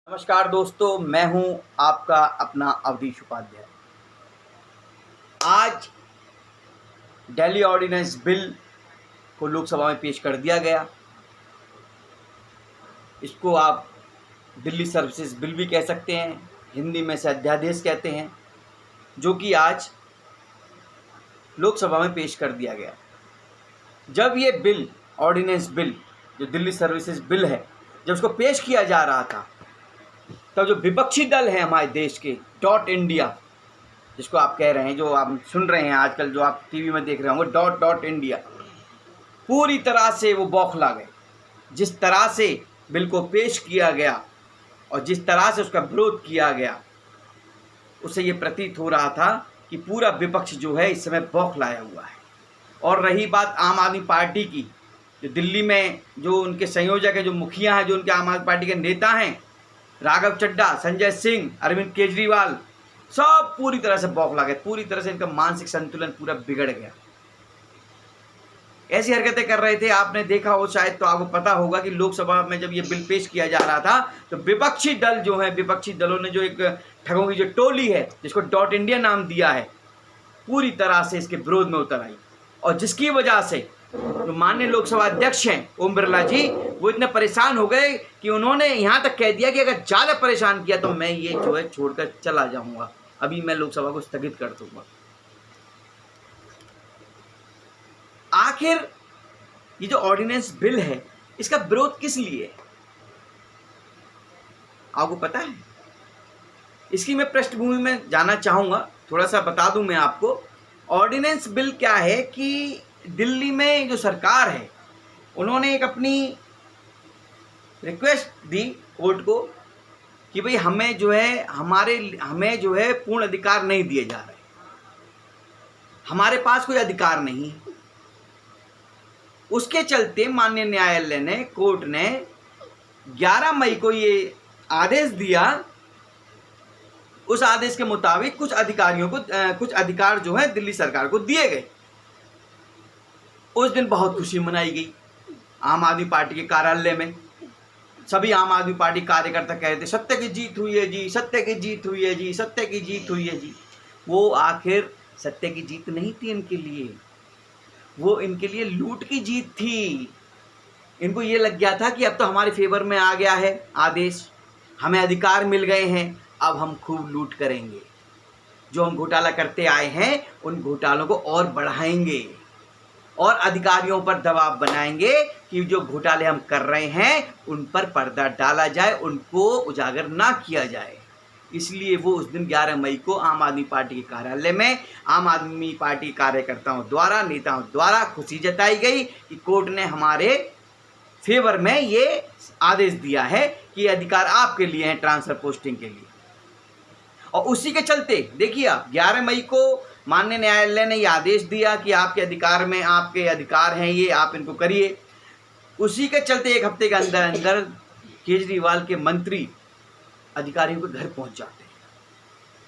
नमस्कार दोस्तों, मैं हूं आपका अपना अवधेश उपाध्याय। आज दिल्ली ऑर्डिनेंस बिल को लोकसभा में पेश कर दिया गया। इसको आप दिल्ली सर्विसेज बिल भी कह सकते हैं, हिंदी में से अध्यादेश कहते हैं, जो कि आज लोकसभा में पेश कर दिया गया। जब ये बिल ऑर्डिनेंस बिल जो दिल्ली सर्विसेज बिल है, जब उसको पेश किया जा रहा था, तब जो विपक्षी दल है हमारे देश के डॉट इंडिया, जिसको आप कह रहे हैं, जो आप सुन रहे हैं आजकल, जो आप टीवी में देख रहे होंगे, डॉट इंडिया, पूरी तरह से वो बौखला गए। जिस तरह से बिल को पेश किया गया और जिस तरह से उसका विरोध किया गया, उससे ये प्रतीत हो रहा था कि पूरा विपक्ष जो है इस समय बौखलाया हुआ है। और रही बात आम आदमी पार्टी की, जो दिल्ली में जो उनके संयोजक हैं, जो मुखिया हैं, जो उनके आम आदमी पार्टी के नेता हैं, राघव चड्ढा, संजय सिंह, अरविंद केजरीवाल, सब पूरी तरह से बौखला गए। पूरी तरह से इनका मानसिक संतुलन पूरा बिगड़ गया। ऐसी हरकतें कर रहे थे, आपने देखा हो शायद, तो आपको पता होगा कि लोकसभा में जब ये बिल पेश किया जा रहा था, तो विपक्षी दल जो है, विपक्षी दलों ने जो एक ठगों की जो टोली है, जिसको डॉट इंडिया नाम दिया है, पूरी तरह से इसके विरोध में उतर आई। और जिसकी वजह से जो माननीय लोकसभा अध्यक्ष हैं ओम बिरला जी, वो इतने परेशान हो गए कि उन्होंने यहाँ तक कह दिया कि अगर ज़्यादा परेशान किया तो मैं ये जो है छोड़कर चला जाऊँगा, अभी मैं लोकसभा को स्थगित कर दूँगा। आखिर ये जो ऑर्डिनेंस बिल है, इसका विरोध किस लिए है, आपको पता है? इसकी मैं पृष्ठभूमि में जाना चाहूँगा, थोड़ा सा बता दूं मैं आपको। ऑर्डिनेंस बिल क्या है कि दिल्ली में जो सरकार है, उन्होंने एक अपनी रिक्वेस्ट दी कोर्ट को कि भाई हमें जो है पूर्ण अधिकार नहीं दिए जा रहे, हमारे पास कोई अधिकार नहीं है। उसके चलते माननीय न्यायालय ने, कोर्ट ने 11 मई को ये आदेश दिया। उस आदेश के मुताबिक कुछ अधिकार जो है दिल्ली सरकार को दिए गए। उस दिन बहुत खुशी मनाई गई आम आदमी पार्टी के कार्यालय में। सभी आम आदमी पार्टी कार्यकर्ता कह रहे थे, सत्य की जीत हुई है जी, सत्य की जीत हुई है जी, सत्य की जीत हुई है जी। वो आखिर सत्य की जीत नहीं थी इनके लिए, वो इनके लिए लूट की जीत थी। इनको ये लग गया था कि अब तो हमारे फेवर में आ गया है आदेश, हमें अधिकार मिल गए हैं, अब हम खूब लूट करेंगे। जो हम घोटाला करते आए हैं, उन घोटालों को और बढ़ाएंगे और अधिकारियों पर दबाव बनाएंगे कि जो घोटाले हम कर रहे हैं उन पर पर्दा डाला जाए, उनको उजागर ना किया जाए। इसलिए वो उस दिन 11 मई को आम आदमी पार्टी के कार्यालय में आम आदमी पार्टी कार्यकर्ताओं द्वारा, नेताओं द्वारा खुशी जताई गई कि कोर्ट ने हमारे फेवर में ये आदेश दिया है कि ये अधिकार आपके लिए हैं ट्रांसफर पोस्टिंग के लिए। और उसी के चलते देखिए, 11 मई को माननीय न्यायालय ने ये आदेश दिया कि आपके अधिकार में, आपके अधिकार हैं ये, आप इनको करिए। उसी के चलते एक हफ्ते के अंदर अंदर केजरीवाल के मंत्री अधिकारियों के घर पहुंच जाते हैं।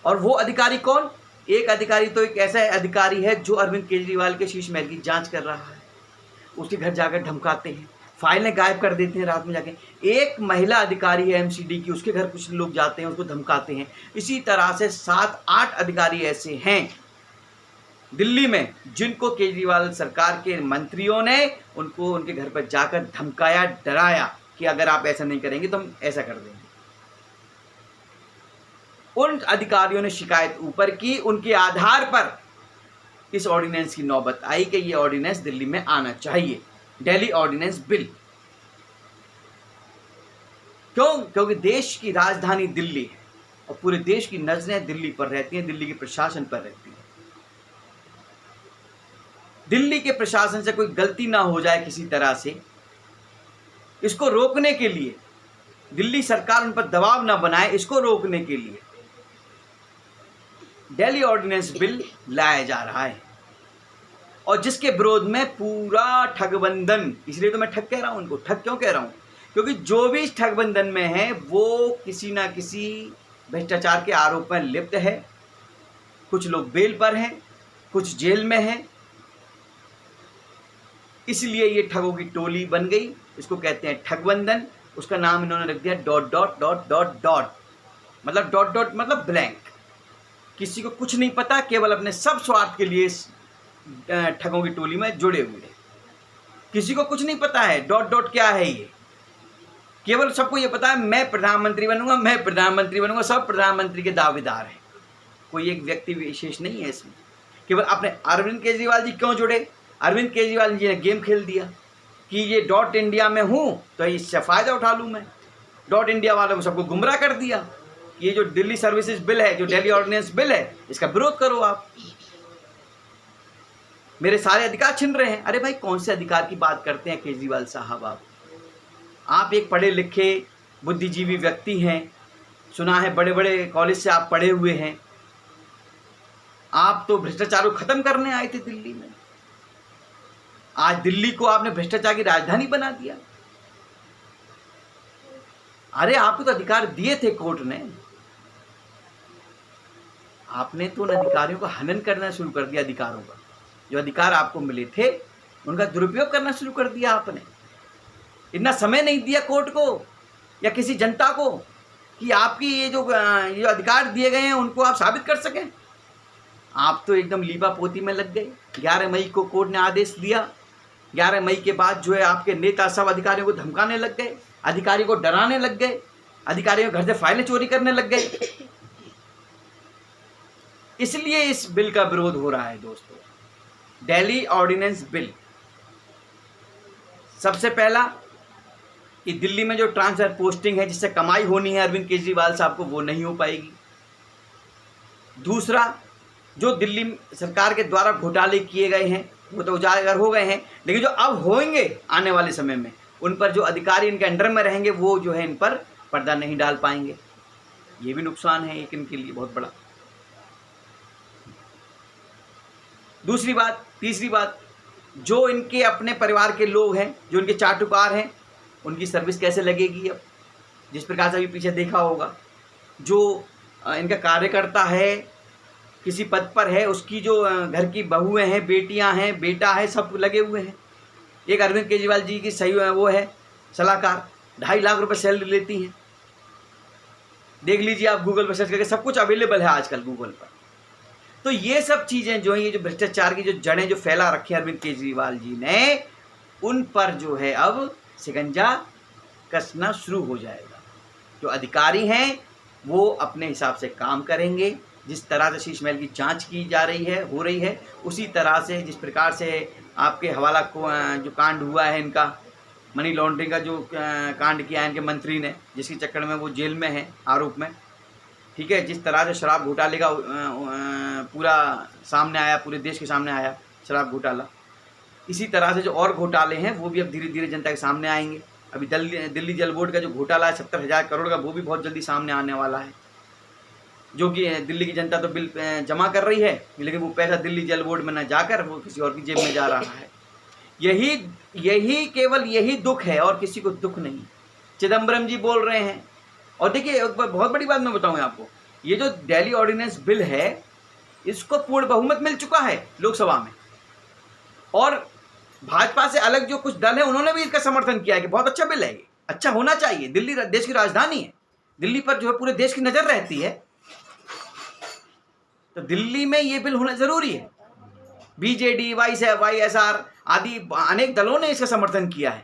और वो अधिकारी कौन? एक अधिकारी तो एक ऐसा अधिकारी है जो अरविंद केजरीवाल के शीश महल की जांच कर रहा है। उसके घर जाकर धमकाते हैं, फाइलें गायब कर देते हैं रात में जाके। एक महिला अधिकारी है एमसीडी की, उसके घर कुछ लोग जाते हैं, उसको धमकाते हैं। इसी तरह से 7-8 अधिकारी ऐसे हैं दिल्ली में जिनको केजरीवाल सरकार के मंत्रियों ने उनको उनके घर पर जाकर धमकाया, डराया कि अगर आप ऐसा नहीं करेंगे तो हम ऐसा कर देंगे। उन अधिकारियों ने शिकायत ऊपर की, उनके आधार पर इस ऑर्डिनेंस की नौबत आई कि ये ऑर्डिनेंस दिल्ली में आना चाहिए, दिल्ली ऑर्डिनेंस बिल। क्यों? क्योंकि देश की राजधानी दिल्ली है और पूरे देश की नजरें दिल्ली पर रहती हैं, दिल्ली के प्रशासन पर रहती हैं। दिल्ली के प्रशासन से कोई गलती ना हो जाए किसी तरह से, इसको रोकने के लिए, दिल्ली सरकार उन पर दबाव ना बनाए, इसको रोकने के लिए दिल्ली ऑर्डिनेंस बिल लाया जा रहा है। और जिसके विरोध में पूरा ठगबंधन, इसलिए तो मैं ठग कह रहा हूं, उनको ठग क्यों कह रहा हूं? क्योंकि जो भी इस ठगबंधन में है वो किसी ना किसी भ्रष्टाचार के आरोप में लिप्त है। कुछ लोग बेल पर हैं, कुछ जेल में हैं। इसलिए ये ठगों की टोली बन गई, इसको कहते हैं ठगबंधन। उसका नाम इन्होंने रख दिया dot dot dot dot dot, मतलब डॉट डॉट मतलब ब्लैंक। किसी को कुछ नहीं पता, केवल अपने सब स्वार्थ के लिए इस ठगों की टोली में जुड़े हुए हैं। किसी को कुछ नहीं पता है डॉट डॉट क्या है ये, केवल सबको ये पता है मैं प्रधानमंत्री बनूंगा, मैं प्रधानमंत्री बनूंगा। सब प्रधानमंत्री के दावेदार हैं, कोई एक व्यक्ति विशेष नहीं है इसमें। केवल अपने अरविंद केजरीवाल जी क्यों जुड़े? अरविंद केजरीवाल जी ने गेम खेल दिया कि ये डॉट इंडिया में हूँ तो इससे फ़ायदा उठा लूँ मैं। डॉट इंडिया वालों को सबको गुमराह कर दिया। ये जो दिल्ली सर्विसेज बिल है, जो दिल्ली ऑर्डिनेंस बिल है, इसका विरोध करो आप, मेरे सारे अधिकार छिन रहे हैं। अरे भाई, कौन से अधिकार की बात करते हैं केजरीवाल साहब? आप एक पढ़े लिखे बुद्धिजीवी व्यक्ति हैं, सुना है बड़े बड़े कॉलेज से आप पढ़े हुए हैं। आप तो भ्रष्टाचार को खत्म करने आए थे दिल्ली में। आज दिल्ली को आपने भ्रष्टाचार की राजधानी बना दिया। अरे आपको तो अधिकार दिए थे कोर्ट ने, आपने तो उन अधिकारियों का हनन करना शुरू कर दिया। अधिकारों का जो अधिकार आपको मिले थे उनका दुरुपयोग करना शुरू कर दिया आपने। इतना समय नहीं दिया कोर्ट को या किसी जनता को कि आपकी ये जो अधिकार दिए गए हैं उनको आप साबित कर सकें। आप तो एकदम लीपा पोती में लग गए। 11 मई को कोर्ट ने आदेश दिया, 11 मई के बाद जो है आपके नेता सब अधिकारियों को धमकाने लग गए, अधिकारियों को डराने लग गए, अधिकारियों के घर से फाइलें चोरी करने लग गए। इसलिए इस बिल का विरोध हो रहा है दोस्तों, दिल्ली ऑर्डिनेंस बिल। सबसे पहला कि दिल्ली में जो ट्रांसफर पोस्टिंग है जिससे कमाई होनी है अरविंद केजरीवाल साहब को, वो नहीं हो पाएगी। दूसरा, जो दिल्ली सरकार के द्वारा घोटाले किए गए हैं वो तो उजागर हो गए हैं, लेकिन जो अब होंगे आने वाले समय में उन पर जो अधिकारी इनके अंडर में रहेंगे वो जो है इन पर पर्दा नहीं डाल पाएंगे। ये भी नुकसान है एक इनके लिए बहुत बड़ा। दूसरी बात, तीसरी बात, जो इनके अपने परिवार के लोग हैं, जो इनके चाटुकार हैं, उनकी सर्विस कैसे लगेगी? अब जिस प्रकार से अभी पीछे देखा होगा, जो इनका कार्यकर्ता है, किसी पद पर है, उसकी जो घर की बहुएं हैं, बेटियां हैं, बेटा है, सब लगे हुए हैं। एक अरविंद केजरीवाल जी की सही वो है सलाहकार, 2.5 लाख रुपए सैलरी लेती हैं। देख लीजिए आप गूगल पर सर्च करके, सब कुछ अवेलेबल है आजकल गूगल पर। तो ये सब चीज़ें जो हैं, ये जो भ्रष्टाचार की जो जड़ें जो फैला रखी हैं अरविंद केजरीवाल जी ने, उन पर जो है अब शिकंजा कसना शुरू हो जाएगा। जो अधिकारी हैं वो अपने हिसाब से काम करेंगे। जिस तरह से शीश महल की जांच की जा रही है, हो रही है, उसी तरह से जिस प्रकार से आपके हवाला को जो कांड हुआ है, इनका मनी लॉन्ड्रिंग का जो कांड किया है इनके मंत्री ने, जिसके चक्कर में वो जेल में है आरोप में, ठीक है। जिस तरह से शराब घोटाले का पूरा सामने आया, पूरे देश के सामने आया शराब घोटाला, इसी तरह से जो और घोटाले हैं वो भी अब धीरे धीरे जनता के सामने आएंगे। अभी दिल्ली जल बोर्ड का जो घोटाला है 70,000 करोड़ का, वो भी बहुत जल्दी सामने आने वाला है, जो कि दिल्ली की जनता तो बिल जमा कर रही है, लेकिन वो पैसा दिल्ली जल बोर्ड में न जाकर वो किसी और की जेब में जा रहा है। यही केवल यही दुख है और किसी को दुख नहीं। चिदम्बरम जी बोल रहे हैं, और देखिए बहुत बड़ी बात मैं बताऊँ आपको, ये जो दिल्ली ऑर्डिनेंस बिल है इसको पूर्ण बहुमत मिल चुका है लोकसभा में, और भाजपा से अलग जो कुछ दल है उन्होंने भी इसका समर्थन किया है कि बहुत अच्छा बिल है, ये अच्छा होना चाहिए। दिल्ली देश की राजधानी है, दिल्ली पर जो है पूरे देश की नज़र रहती है, तो दिल्ली में ये बिल होना जरूरी है। बीजेडी, YSR आदि अनेक दलों ने इसका समर्थन किया है।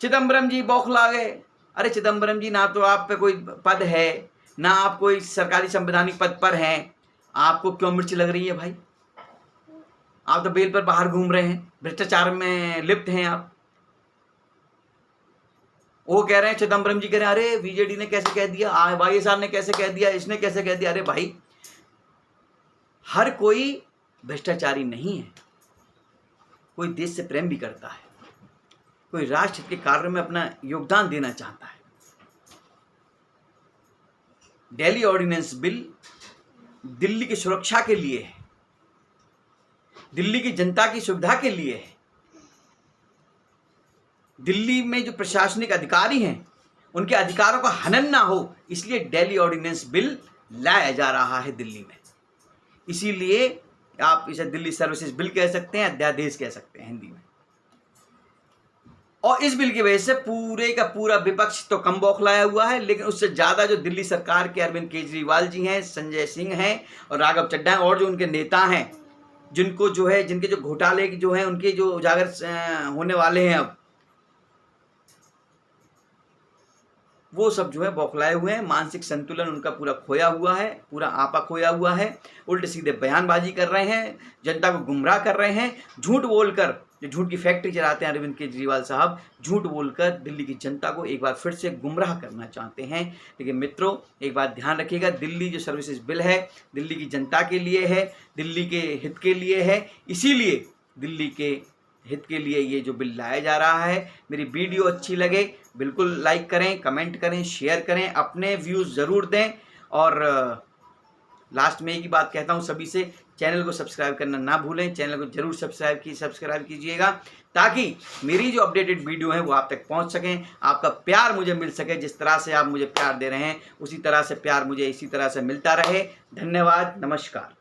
चिदम्बरम जी बौखला गए। अरे चिदम्बरम जी, ना तो आप पे कोई पद है, ना आप कोई सरकारी संवैधानिक पद पर हैं, आपको क्यों मिर्च लग रही है भाई? आप तो बेल पर बाहर घूम रहे हैं, भ्रष्टाचार में लिप्त हैं आप। वो कह रहे हैं, चिदम्बरम जी कह रहे हैं, अरे बीजेडी ने कैसे कह दिया, YSR ने कैसे कह दिया, इसने कैसे कह दिया। अरे भाई, हर कोई भ्रष्टाचारी नहीं है, कोई देश से प्रेम भी करता है, कोई राष्ट्र के कार्य में अपना योगदान देना चाहता है। दिल्ली ऑर्डिनेंस बिल दिल्ली की सुरक्षा के लिए है, दिल्ली की जनता की सुविधा के लिए है। दिल्ली में जो प्रशासनिक अधिकारी हैं उनके अधिकारों का हनन ना हो, इसलिए दिल्ली ऑर्डिनेंस बिल लाया जा रहा है दिल्ली में। इसीलिए आप इसे दिल्ली सर्विसेज बिल कह सकते हैं, अध्यादेश कह सकते हैं हिंदी में। और इस बिल की वजह से पूरे का पूरा विपक्ष तो कम बौखलाया हुआ है, लेकिन उससे ज़्यादा जो दिल्ली सरकार के अरविंद केजरीवाल जी हैं, संजय सिंह हैं और राघव चड्ढा हैं और जो उनके नेता हैं, जिनको जो है जिनके जो घोटाले जो हैं उनके जो उजागर होने वाले हैं, अब वो सब जो है बौखलाए हुए हैं। मानसिक संतुलन उनका पूरा खोया हुआ है, पूरा आपा खोया हुआ है। उल्टे सीधे बयानबाजी कर रहे हैं, जनता को गुमराह कर रहे हैं, झूठ बोलकर, जो झूठ की फैक्ट्री चलाते हैं अरविंद केजरीवाल साहब, झूठ बोलकर दिल्ली की जनता को एक बार फिर से गुमराह करना चाहते हैं। लेकिन मित्रों, एक बात ध्यान रखिएगा, दिल्ली जो सर्विसेज बिल है दिल्ली की जनता के लिए है, दिल्ली के हित के लिए है, इसीलिए दिल्ली के हित के लिए ये जो बिल लाया जा रहा है। मेरी वीडियो अच्छी लगे बिल्कुल लाइक करें, कमेंट करें, शेयर करें, अपने व्यूज़ ज़रूर दें। और लास्ट में एक ही बात कहता हूँ सभी से, चैनल को सब्सक्राइब करना ना भूलें, चैनल को जरूर सब्सक्राइब कीजिएगा, ताकि मेरी जो अपडेटेड वीडियो है वो आप तक पहुंच सकें, आपका प्यार मुझे मिल सके। जिस तरह से आप मुझे प्यार दे रहे हैं उसी तरह से प्यार मुझे इसी तरह से मिलता रहे। धन्यवाद, नमस्कार।